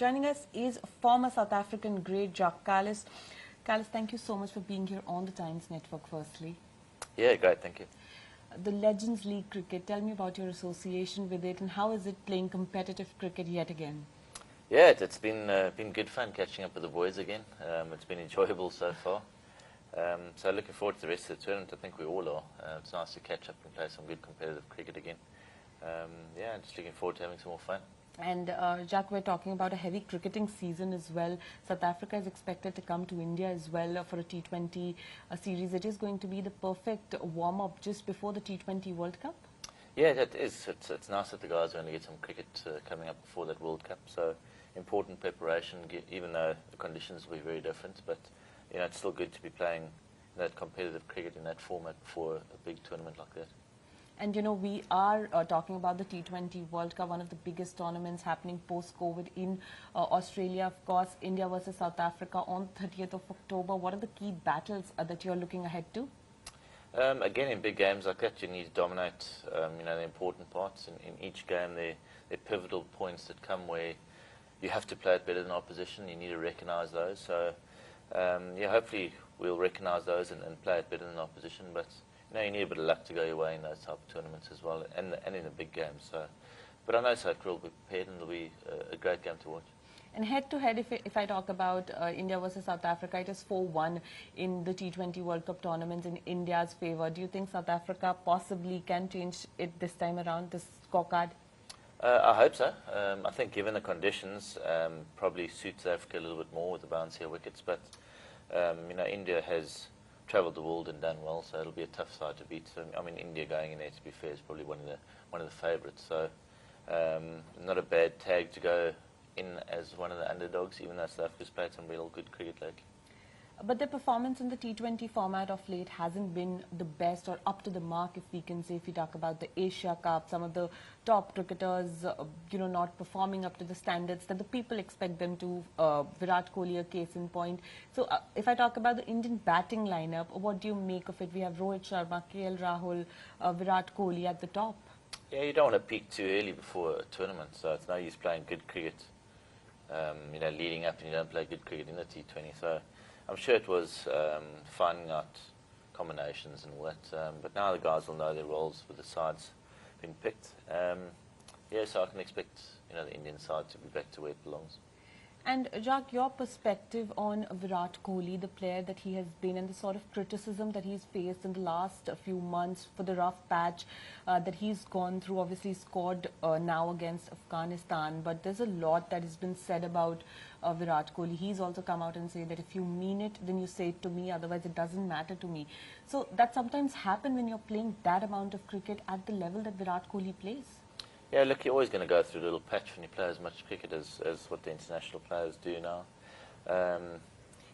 Joining us is former South African great Jacques Kallis. Kallis, thank you so much for being here on the Times Network, firstly. Yeah, great, thank you. The Legends League cricket, tell me about your association with it and how is it playing competitive cricket yet again? Yeah, it's been good fun catching up with the boys again. It's been enjoyable so far. So looking forward to the rest of the tournament. I think we all are. It's nice to catch up and play some good competitive cricket again. Yeah, just looking forward to having some more fun. And Jacques, we're talking about a heavy cricketing season as well. South Africa is expected to come to India as well for a T20 series. It is going to be the perfect warm-up just before the T20 World Cup? Yeah, it is. It's nice that the guys are going to get some cricket coming up before that World Cup. So important preparation, even though the conditions will be very different. But you know, it's still good to be playing that competitive cricket in that format before a big tournament like that. And you know, we are talking about the T20 World Cup, one of the biggest tournaments happening post-COVID in Australia. Of course, India versus South Africa on 30th of October. What are the key battles that you're looking ahead to? Again, in big games like that, you need to dominate, you know, the important parts. In each game, there are pivotal points that come where you have to play it better than opposition. You need to recognise those. So, yeah, hopefully we'll recognise those and play it better than opposition. But you know, you need a bit of luck to go your way in those type of tournaments as well, and in the big games. So, but I know South Africa will be prepared, and it'll be a great game to watch. And head-to-head, if I talk about India versus South Africa, it is 4-1 in the T20 World Cup tournaments in India's favour. Do you think South Africa possibly can change it this time around, this scorecard? I hope so. I think given the conditions, probably suits Africa a little bit more with the bouncier wickets. But you know, India has travelled the world and done well, so it'll be a tough side to beat. So, I mean, India going in there, to be fair, is probably one of the favourites. So not a bad tag to go in as one of the underdogs, even though South Africa's played some real good cricket lately. But their performance in the T20 format of late hasn't been the best or up to the mark, if we can say, if we talk about the Asia Cup, some of the top cricketers, you know, not performing up to the standards that the people expect them to. Virat Kohli, a case in point. So if I talk about the Indian batting lineup, what do you make of it? We have Rohit Sharma, KL Rahul, Virat Kohli at the top. Yeah, you don't want to peak too early before a tournament, so it's no use playing good cricket, you know, leading up, and you don't play good cricket in the T20. So I'm sure it was finding out combinations and all that, but now the guys will know their roles with the sides being picked. Yeah, so I can expect, you know, the Indian side to be back to where it belongs. And Jacques, your perspective on Virat Kohli, the player that he has been, and the sort of criticism that he's faced in the last few months for the rough patch that he's gone through. Obviously scored now against Afghanistan, but there's a lot that has been said about Virat Kohli. He's also come out and said that if you mean it, then you say it to me, otherwise it doesn't matter to me. So that sometimes happens when you're playing that amount of cricket at the level that Virat Kohli plays. Yeah, look, you're always going to go through a little patch when you play as much cricket as what the international players do now.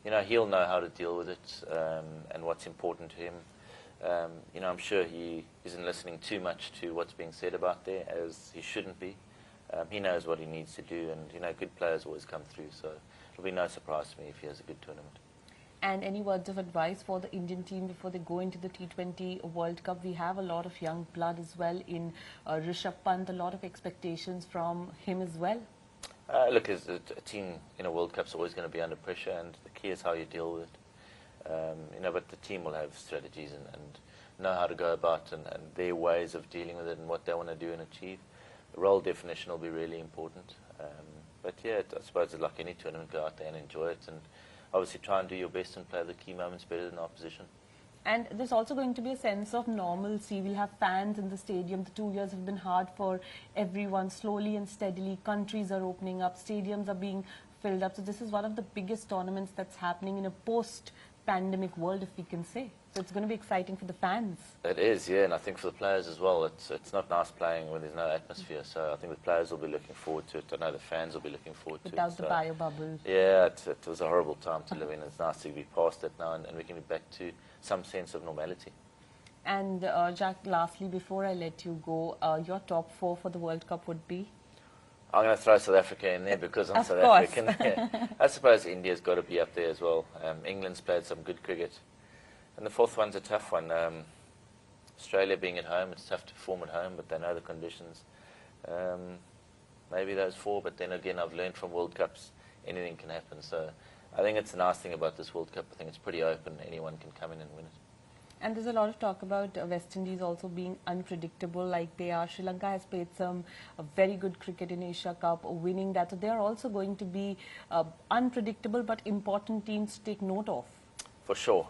You know, he'll know how to deal with it and what's important to him. You know, I'm sure he isn't listening too much to what's being said about there, as he shouldn't be. He knows what he needs to do, and, you know, good players always come through, so it'll be no surprise to me if he has a good tournament. And any words of advice for the Indian team before they go into the T20 World Cup? We have a lot of young blood as well in Rishabh Pant, a lot of expectations from him as well. Look, as a team in a World Cup is always going to be under pressure, and the key is how you deal with it. You know, but the team will have strategies and know how to go about and their ways of dealing with it and what they want to do and achieve. The role definition will be really important. But yeah, I suppose it's like any tournament, go out there and enjoy it, and obviously try and do your best and play the key moments better than the opposition. And there's also going to be a sense of normalcy. We'll have fans in the stadium. The 2 years have been hard for everyone. Slowly and steadily, countries are opening up, stadiums are being filled up. So this is one of the biggest tournaments that's happening in a post-pandemic world, if we can say. So it's going to be exciting for the fans. It is, yeah, and I think for the players as well. It's not nice playing when there's no atmosphere. So I think the players will be looking forward to it. I know the fans will be looking forward to it. Without the bio bubble. Yeah, it was a horrible time to live in. It's nice to be past it now, and we can be back to some sense of normality. And Jacques, lastly, before I let you go, your top 4 for the World Cup would be? I'm going to throw South Africa in there because I'm South African. Yeah. I suppose India's got to be up there as well. England's played some good cricket. And the fourth one's a tough one. Australia being at home, it's tough to perform at home, but they know the conditions. maybe those 4, but then again, I've learned from World Cups, anything can happen. So I think it's a nice thing about this World Cup. I think it's pretty open. Anyone can come in and win it. And there's a lot of talk about West Indies also being unpredictable like they are. Sri Lanka has played some very good cricket in Asia Cup, winning that. So they are also going to be unpredictable but important teams to take note of. For sure.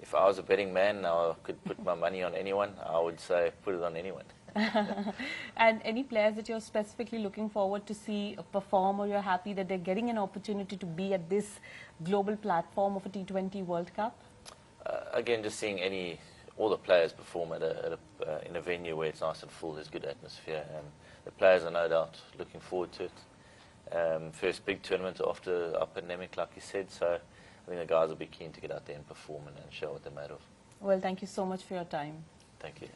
If I was a betting man, I could put my money on anyone. I would say put it on anyone. And any players that you're specifically looking forward to see perform, or you're happy that they're getting an opportunity to be at this global platform of a T20 World Cup? Again, just seeing all the players perform in a venue where it's nice and full, there's good atmosphere. The players are no doubt looking forward to it. First big tournament after our pandemic, like you said, so I think the guys will be keen to get out there and perform and show what they're made of. Well, thank you so much for your time. Thank you.